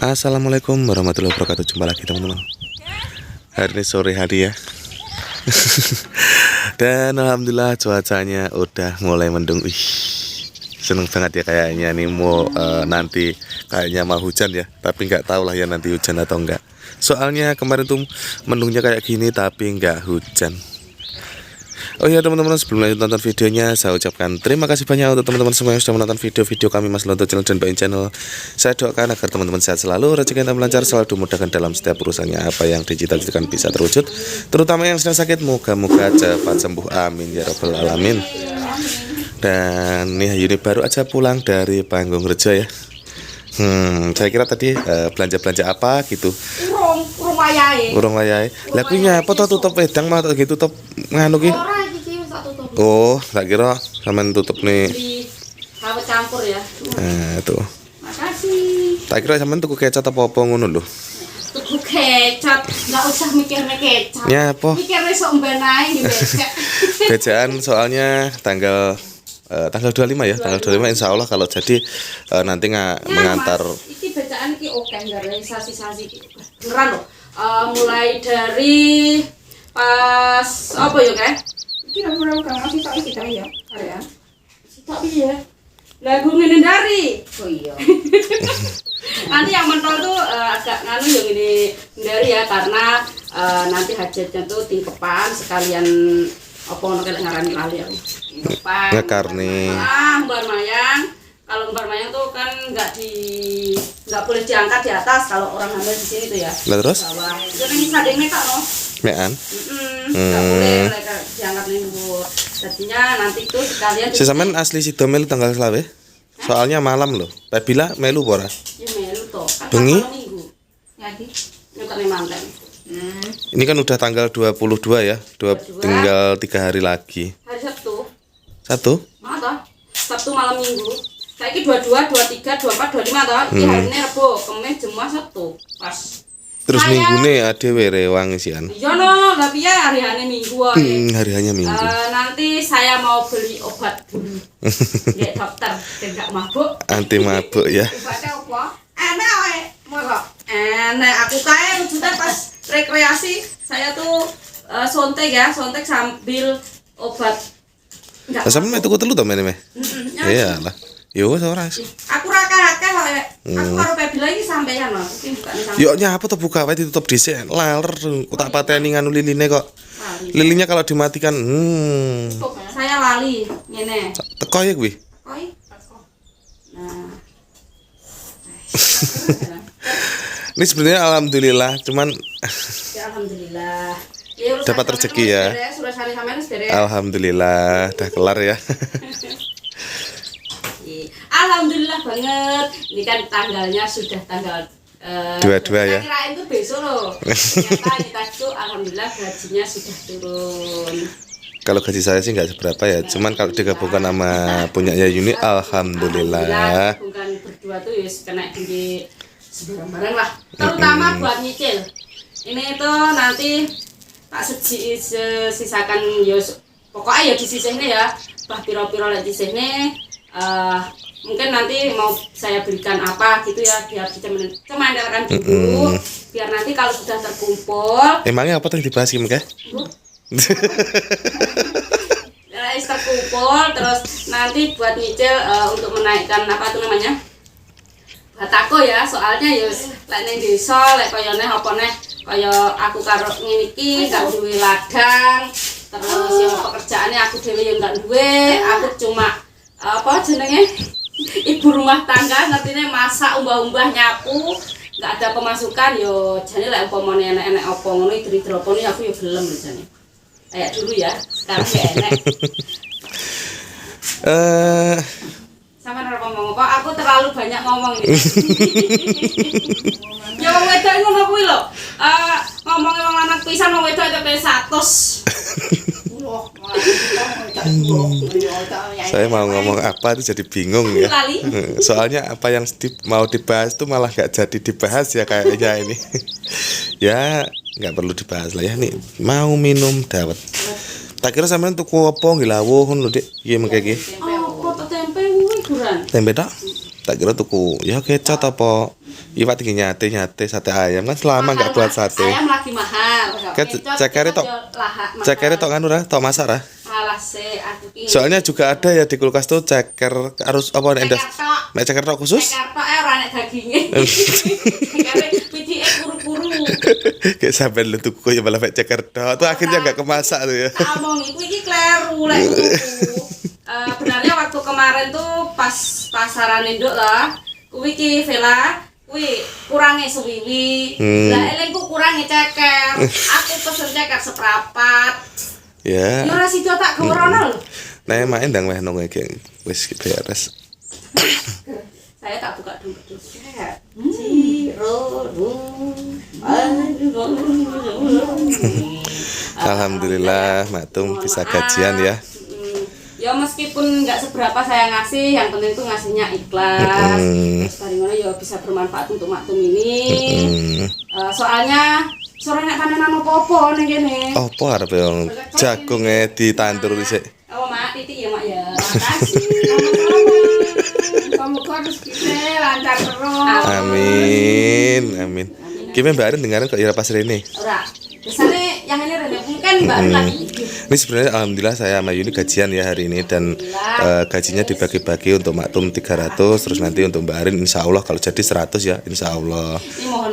Assalamualaikum warahmatullahi wabarakatuh. Jumpa lagi teman-teman. Hari ini sore hari ya. Dan alhamdulillah cuacanya udah mulai mendung. Ih, seneng banget ya kayaknya nih mau nanti kayaknya mau hujan ya. Tapi nggak tahu lah ya nanti hujan atau enggak. Soalnya kemarin tuh mendungnya kayak gini tapi nggak hujan. Oh iya teman-teman, sebelum lanjut nonton videonya, saya ucapkan terima kasih banyak untuk teman-teman semua yang sudah menonton video-video kami Mas Lonto Channel dan Bain Channel. Saya doakan agar teman-teman sehat selalu, rezeki yang lancar, selalu dimudahkan dalam setiap urusannya. Apa yang dicita-citakan bisa terwujud, terutama yang sedang sakit, moga-moga cepat sembuh, amin ya rabbal alamin. Dan nih Yuni baru aja pulang dari Panggung Rejo ya. Saya kira tadi belanja-belanja apa gitu. Urung wayahe. Lah kuwi nyapa to tutup wedang mah gitu tutup nganu ki. Oh, tak kira sampean tutup nih. Sawet campur ya. Nah, itu. Makasih. Tak kira sampean tuku kecap apa ngono lho. Tuku kecap, enggak usah mikirnya kecap. Nyapa? Mikirnya sok mben ae becek. Bejaan soalnya tanggal 25 ya, tanggal 25 insya Allah kalau jadi nanti mengantar. Mas, iki bacaan iki oke enggak realisasi beneran loh. Mulai dari pas apa ya kan? Kira-kira kan masih tak iki ya. Area. Tak piye? Lagu ngindari. Oh iya. Nanti yang mentol tuh agak nganu yang ini hindari ya karena nanti hajatnya tuh tingkepan sekalian apa ngono kelek ngarani lali aku. Tingkepan. Ngekarni. Mbak Mayang. Kalau Mbak Mayang tuh kan nggak boleh diangkat di atas kalau orang hamil di sini tuh ya. Lah terus? Bawah. Itu ning sadeng nek no. Mean. Nggak boleh mereka diangkat ning Bu. Jadinya nanti tuh sekalian Si sampean asli sido melu tanggal selawe? Soalnya malam loh. Pabila melu ora? Ya melu toh. Kan Bengi? malam minggu. Ngadi. Nyukane manten. Ini kan udah tanggal 22 ya. 22. Tinggal 3 hari lagi. Hari Sabtu. Satu? Mana Sabtu malam minggu. Saiki 22, 23, 24, 25 toh. Iki harine Rebo, Kamis, Jumat, Sabtu. Pas. Terus Saya- minggune adewe rewang isian. Iya no, lah piye hari-hari minggu wae. Hari-harinya minggu. Nanti saya mau beli obat dulu. Ya dokter, tidak mabuk. Anti mabuk ya. Obatnya apa? Enak wae. Moro. Enak aku kae wujudnya pas rekreasi. Saya tuh sontek ya, sontek sambil obat. Enggak. Lah sampean tuku telu to mene meh. Ya. Iyalah. Yo wis ora. Aku ra akeh kok. Aku karo Pebila iki sampeyan lho. Iki bukane sampeyan. Yo nyapa to buka wae ditutup dhisik. Laler tak pateni nganu liline kok. Lilinnya kalau dimatikan Saya lali ngene. teko ya kuwi. Koi. Nah. Ini sebenarnya alhamdulillah cuman Ya alhamdulillah. Ya, urusan Dapat sampeyan rezeki wis ya. beres, urusan sampeyan wis beres. alhamdulillah udah kelar ya. Alhamdulillah banget. Ini kan tanggalnya sudah tanggal 22 ya. Saya kirain tuh besok loh. Ternyata kita tuh alhamdulillah gajinya sudah turun. Kalau gaji saya sih nggak seberapa ya, cuman kalau digabungkan sama punyanya Yuni alhamdulillah. Bukan berdua tuh ya kena di sebarang-barang lah. Terutama buat nyicil. Ini tuh nanti tak sisakan ya pokoknya ya disisihne ya. Bah piro-piro lek disisihne mungkin nanti mau saya berikan apa gitu ya biar kita menandakan dulu biar nanti kalau sudah terkumpul Emangnya apa yang dibahas Kim kah? terkumpul terus nanti buat nyicil untuk menaikkan apa itu namanya batako ya soalnya ya lek ning desa lek kaya neh apa neh kaya aku karo ngene iki gak duwe ladang terus yang pekerjaannya aku dhewe yang gak duwe aku cuma apa jenenge ibu rumah tangga ngertine masak umbah-umbah nyapu nggak ada pemasukan yo jane lek umpamane enek-enek apa ngono dridropone aku yo gelem jane kayak dulu ya sekarang gak enek sama ora ngomong apa aku terlalu banyak ngomong ini ya wong wedok ngono kuwi lho ngomongin wong lanang pisan wong wedok itu 100 Saya mau ngomong apa itu jadi bingung ya. Lali. Soalnya apa yang mau dibahas tuh malah nggak jadi dibahas ya kayaknya ini. Ya nggak perlu dibahas lah ya nih. Mau minum dawet. Tak kira sampean tuku apa ngilawuh ngono Dik. Iya mengke iki. Oh, kok tempe kuwi duran. Tempe tak? Tak kira tuku ya kecap apa Iwak tinggi nyate sate ayam kan selama nggak buat sate. Ayam lagi mahal. Kan cekere tok kan ora tok masak ra. Alah sih aku ki. Soalnya juga ada ya di kulkas tuh ceker harus apa nek endas. Nek ceker tok khusus. Ceker tok ora nek daginge. Cekere pitike kuru-kuru. Kayak sampai lu tuku ya malah ceker tok. Tuh akhirnya nggak kemasak tuh ya. Omong iku iki kleru lek tuku. Benarnya waktu kemarin tuh pas pasaran induk lah. Kuwi ki Vela kuwi kurange suwiwi. Lah elengku kurange ceker. Aku pesen ceker seprapat. Ya. Ya ora sida tak gorono lho. Nah, main ndang weh nang iki wis beres. Saya tak buka dulu. Alhamdulillah, Matum bisa gajian ya. Ya meskipun nggak seberapa saya ngasih, yang penting tuh ngasihnya ikhlas. Terus dari mana ya bisa bermanfaat untuk Matum ini. Soalnya sore nek panenan opo-opo ning kene. Opo arep yo jagonge ditandur dhisik. Oh, Mak, titik ya, Mak ya. Makasih. Kamu harus kita lancar terus. Amin. Gimana Mbak Arin dengaran kok ya pas Rene? Ora. Biasanya yang ini Rene mungkin Mbak Arin lagi. Ini sebenarnya alhamdulillah saya sama Yuni gajian ya hari ini dan gajinya dibagi-bagi untuk Maktum 300 terus nanti untuk Mbak Arin insya Allah kalau jadi 100 ya insya Allah.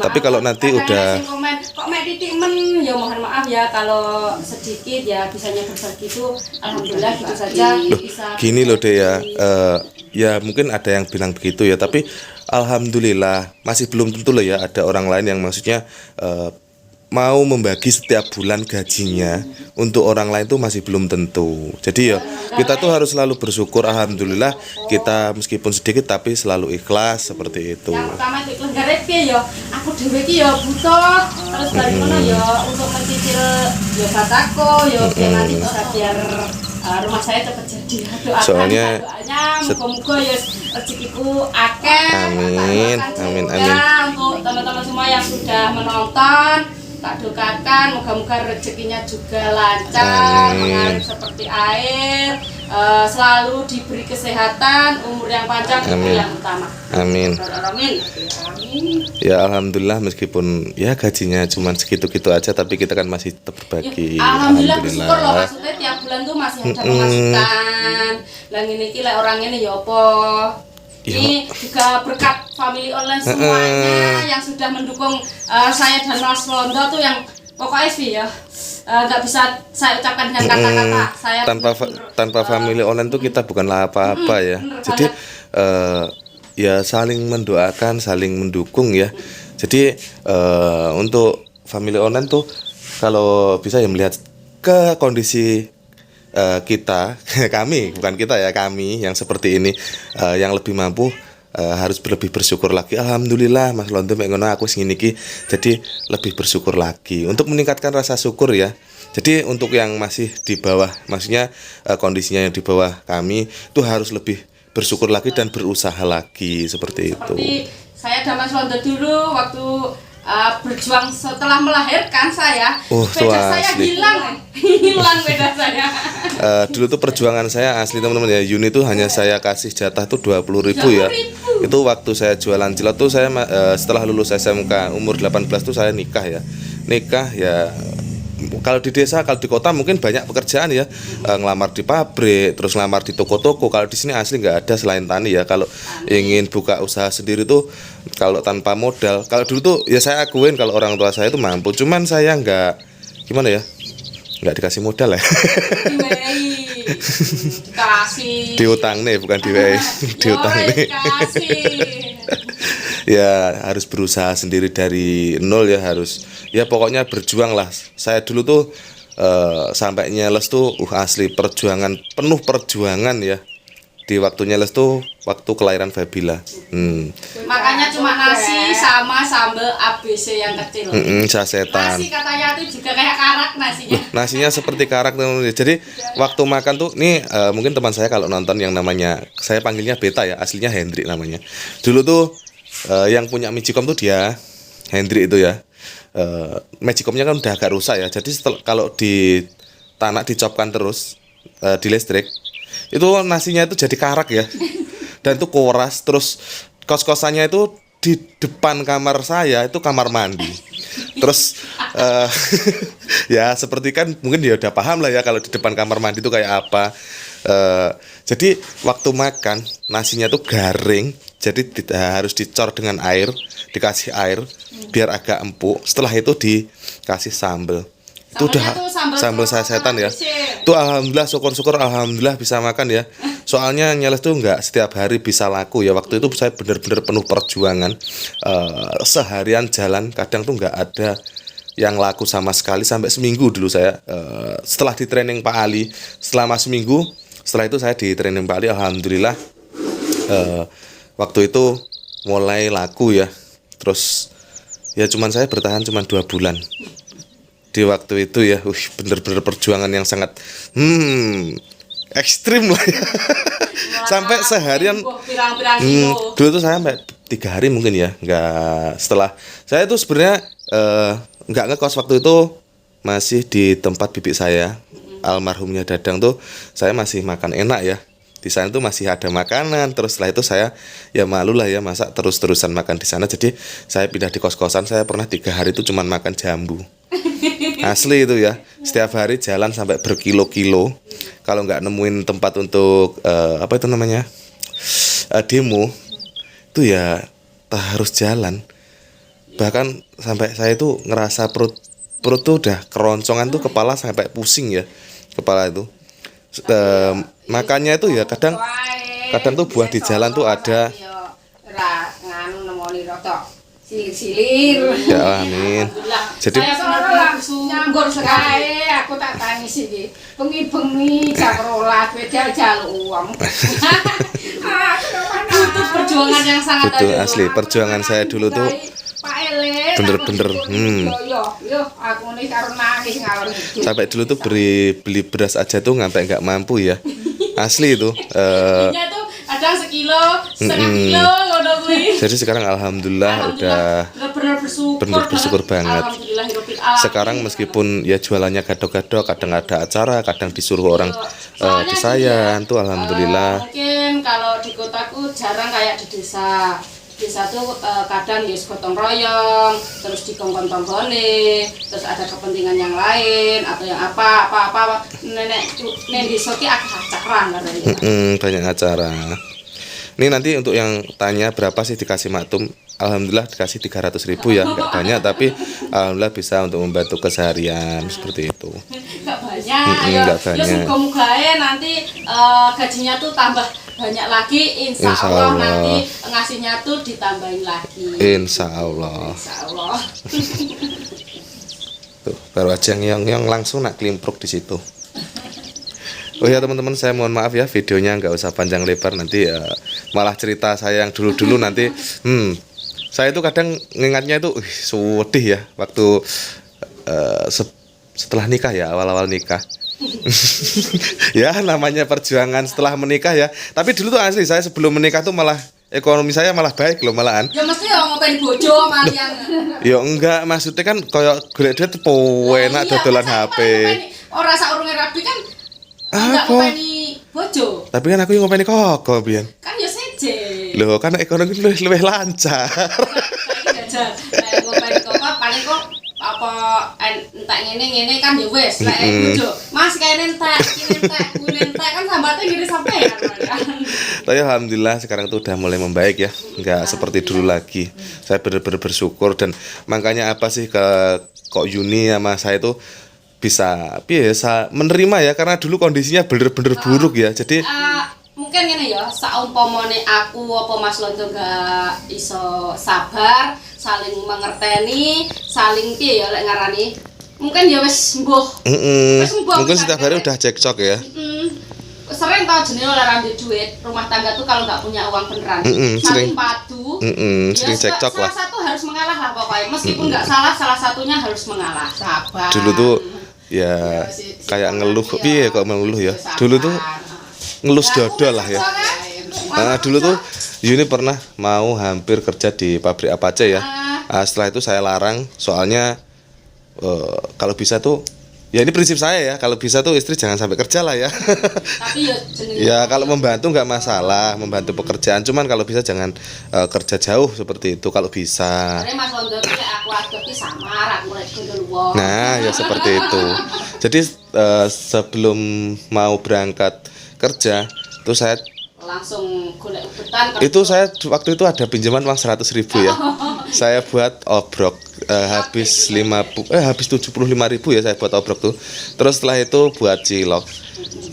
Tapi kalau nanti udah kok Mek titik men ya mohon maaf ya kalau sedikit ya bisanya berbagi itu alhamdulillah gitu saja bisa. Gini loh deh ya, ya mungkin ada yang bilang begitu ya tapi alhamdulillah masih belum tentu loh ya ada orang lain yang maksudnya mau membagi setiap bulan gajinya untuk orang lain tuh masih belum tentu. Jadi ya kita tuh harus selalu bersyukur alhamdulillah kita meskipun sedikit tapi selalu ikhlas seperti itu. Yang pertama itu ikhlas garep ya aku dhewe iki ya butuh terus bari ngono ya untuk mencicil ya batako ya biar nanti bisa biar rumah saya cepat jadi. Soalnya moga-moga ya rezekiku akeh. Amin. Untuk teman-teman semua yang sudah menonton tak doakan moga-moga rezekinya juga lancar, mengalir seperti air, selalu diberi kesehatan, umur yang panjang itu yang utama. Amin. Amin. Ya alhamdulillah meskipun ya gajinya cuma segitu-gitu aja tapi kita kan masih tetap berbagi. Alhamdulillah bersyukur loh maksudnya tiap bulan tuh masih ada pemasukan. Lah ngene iki lek orang ngene ya apa? Ini juga berkat family online semuanya yang sudah mendukung saya dan Mas Londo tuh yang pokoknya sih ya nggak bisa saya ucapkan dengan kata-kata. Saya tanpa family online tuh kita bukanlah apa-apa ya. Jadi ya saling mendoakan, saling mendukung ya. Jadi untuk family online tuh kalau bisa ya melihat ke kondisi kita, kami bukan kita ya kami yang seperti ini yang lebih mampu harus lebih bersyukur lagi. Alhamdulillah Mas Londo mek ngono aku sing iki jadi lebih bersyukur lagi untuk meningkatkan rasa syukur ya. Jadi untuk yang masih di bawah maksudnya kondisinya yang di bawah kami itu harus lebih bersyukur lagi dan berusaha lagi seperti itu. Saya dan Mas Londo dulu waktu berjuang setelah melahirkan saya, beda saya hilang beda saya. Dulu tuh perjuangan saya asli teman-teman ya, Yuni tuh hanya saya kasih jatah tuh 20.000 ya. Itu waktu saya jualan cilok tuh saya setelah lulus SMK umur 18 tuh saya nikah ya. Kalau di desa, kalau di kota mungkin banyak pekerjaan ya, ngelamar di pabrik, terus ngelamar di toko-toko. Kalau di sini asli nggak ada selain tani ya. Kalau ingin buka usaha sendiri tuh, kalau tanpa modal, kalau dulu tuh ya saya akuin kalau orang tua saya itu mampu, cuman saya nggak, gimana ya, nggak dikasih modal ya. Dikasih. Diutang nih, bukan diwei, diutang nih. Ya harus berusaha sendiri dari nol ya harus ya pokoknya berjuang lah. Saya dulu tuh sampai nyeles tuh asli perjuangan penuh perjuangan ya. Di waktu nyeles tuh waktu kelahiran Fabila. Makanya cuma nasi sama sambal ABC yang kecil. Sasetan. Nasi katanya tuh juga kayak karak nasinya. Nasinya seperti karak teman-teman. Jadi waktu makan tuh nih mungkin teman saya kalau nonton yang namanya saya panggilnya Beta ya, aslinya Hendrik namanya. Dulu tuh yang punya Magicom tuh dia Hendrik itu ya. Magicomnya kan udah agak rusak ya. Jadi kalau di tanah dicopkan terus di listrik itu nasinya itu jadi karak ya. Dan itu koras terus kos-kosannya itu di depan kamar saya itu kamar mandi. Terus ya seperti kan mungkin ya udah paham lah ya kalau di depan kamar mandi itu kayak apa. Jadi waktu makan nasinya tuh garing, jadi harus dicor dengan air, dikasih air biar agak empuk. Setelah itu dikasih sambal. Itu udah sambal sasetan ya. Itu alhamdulillah, syukur-syukur alhamdulillah bisa makan ya. Soalnya nyeles tuh nggak setiap hari bisa laku ya. Waktu itu saya bener-bener penuh perjuangan. Seharian jalan kadang tuh nggak ada yang laku sama sekali sampai seminggu dulu saya. Setelah di training Pak Ali selama seminggu, setelah itu saya di training Pak Ali alhamdulillah waktu itu mulai laku ya. Terus ya cuman saya bertahan cuman 2 bulan. Di waktu itu ya, bener-bener perjuangan yang sangat ekstrim lah ya. Sampai seharian dulu tuh saya sampai 3 hari mungkin ya, nggak. Setelah saya tuh sebenarnya nggak ngekos waktu itu, masih di tempat bibi saya almarhumnya Dadang tuh. Saya masih makan enak ya, di sana tuh masih ada makanan. Terus setelah itu saya ya malu lah ya masa terus-terusan makan di sana. Jadi saya pindah di kos-kosan. Saya pernah 3 hari itu cuman makan jambu. Asli itu ya, setiap hari jalan sampai berkilo-kilo. Kalau nggak nemuin tempat untuk apa itu namanya demo, itu ya harus jalan. Bahkan sampai saya tuh ngerasa perut tuh udah keroncongan tuh, kepala sampai pusing ya, kepala itu. Makannya itu ya kadang tuh buah di jalan tuh ada. Silir. Ya amin. Jadi saya nyambur sekali aku tak tangis iki. Bengi-bengi jam 12 beda jaluk uang. Itu perjuangan yang sangat betul asli. Perjuangan saya dulu tuh Pak Ele bener-bener yo aku nih karo nangis ngalor ngidul. sampai dulu tuh beli beras aja tuh sampai nggak mampu ya. Asli itu. Belinya tuh kadang sekilo, setengah kilo ngono kuwi. Jadi sekarang alhamdulillah udah bener-bener bersyukur banget. Alhamdulillahirabbil alamin. Sekarang meskipun ya jualannya gado-gado, kadang ada acara, kadang disuruh orang ke saya, tuh alhamdulillah. Mungkin kalau di kotaku jarang kayak di desa. Desa tuh kadang ya gotong royong, terus dikongkon tonggone, terus ada kepentingan yang lain atau yang apa nenek desa ki akeh acara katanya. Banyak acara. Ini nanti untuk yang tanya berapa sih dikasih maktum, alhamdulillah dikasih 300.000 ya, nggak banyak tapi alhamdulillah bisa untuk membantu keseharian seperti itu. Nggak banyak, ya semoga-moga nanti gajinya tuh tambah banyak lagi, insya Allah nanti ngasihnya tuh ditambahin lagi. Insya Allah. Tuh, baru aja yang langsung nak klimpruk di situ. Oh ya teman-teman, saya mohon maaf ya videonya nggak usah panjang lebar, nanti malah cerita saya yang dulu-dulu nanti saya itu kadang ngingatnya itu sedih ya waktu setelah nikah ya, awal-awal nikah. Ya namanya perjuangan setelah menikah ya. Tapi dulu tuh asli saya sebelum menikah tuh malah ekonomi saya malah baik loh malahan. Ya mesti ya ngopain bojo malian. Ya enggak, maksudnya kan kayak golek duit enak dodolan HP. Ora sak urunge rabi kan enggak ngopeni bojo. Tapi kan aku yang ngopeni kok biyen. Kan ya seje. Loh, kan ekonomi lebih lancar. Saiki jajan. Nek ngopeni kok paling kok apa entek ngene kan ya wis lek bojo. Mas kene entek, kene entek kan sambatnya ngiri sampean. Tapi alhamdulillah sekarang tuh udah mulai membaik ya, nggak seperti dulu lagi. Saya benar-benar bersyukur dan makanya apa sih kok Yuni sama saya itu bisa biasa menerima ya, karena dulu kondisinya bener-bener buruk ya. Jadi mungkin gini ya, saumpamane aku apa Mas Lonto gak iso sabar, saling mengerteni, saling piye ya lek ngarani. Mungkin ya wis mbuh. Mungkin setiap hari udah cekcok ya. Sering tau jenenge ora rambi duit, rumah tangga tuh kalau nggak punya uang beneran, saling padu, sering cekcok lah. Salah satu harus mengalah lah pokoknya, meskipun nggak salah satunya harus mengalah, sabar. Dulu tuh ya kayak ngeluh, piye kok mengeluh ya. Dulu tuh ngelus dodol lah ya. Nah, dulu tuh Yuni pernah mau hampir kerja di pabrik Apache ya. Setelah itu saya larang, soalnya kalau bisa tuh Ya ini prinsip saya ya, kalau bisa tuh istri jangan sampai kerja lah ya. Tapi ya jenenge Ya kalau membantu nggak masalah, membantu pekerjaan, cuman kalau bisa jangan kerja jauh seperti itu kalau bisa. Karena Mas Wondo iki lek aku adep ki samar, aku lek gondol wong. Nah ya seperti itu. Jadi sebelum mau berangkat kerja tuh saya Langsung golek ubetan itu saya waktu itu ada pinjaman uang 100.000 ya. Saya buat obrok habis 75.000 ya saya buat obrok tuh. Terus setelah itu buat cilok.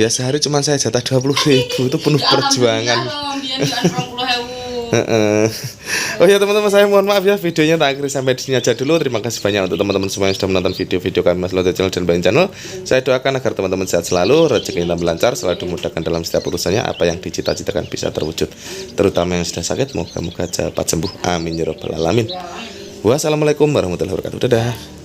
Ya sehari cuma saya jatah 20.000, itu penuh perjuangan. Oh ya teman-teman, saya mohon maaf ya, videonya tak akhiri sampai di sini aja dulu. Terima kasih banyak untuk teman-teman semua yang sudah menonton video-video kami Mas Lote Channel dan Bayin Channel. Saya doakan agar teman-teman sehat selalu, rezeki tambah lancar, selalu dimudahkan dalam setiap urusannya, apa yang dicita-citakan bisa terwujud. Terutama yang sudah sakit, moga-moga cepat sembuh. Amin ya rabbal alamin. Wassalamualaikum warahmatullahi wabarakatuh. Dadah.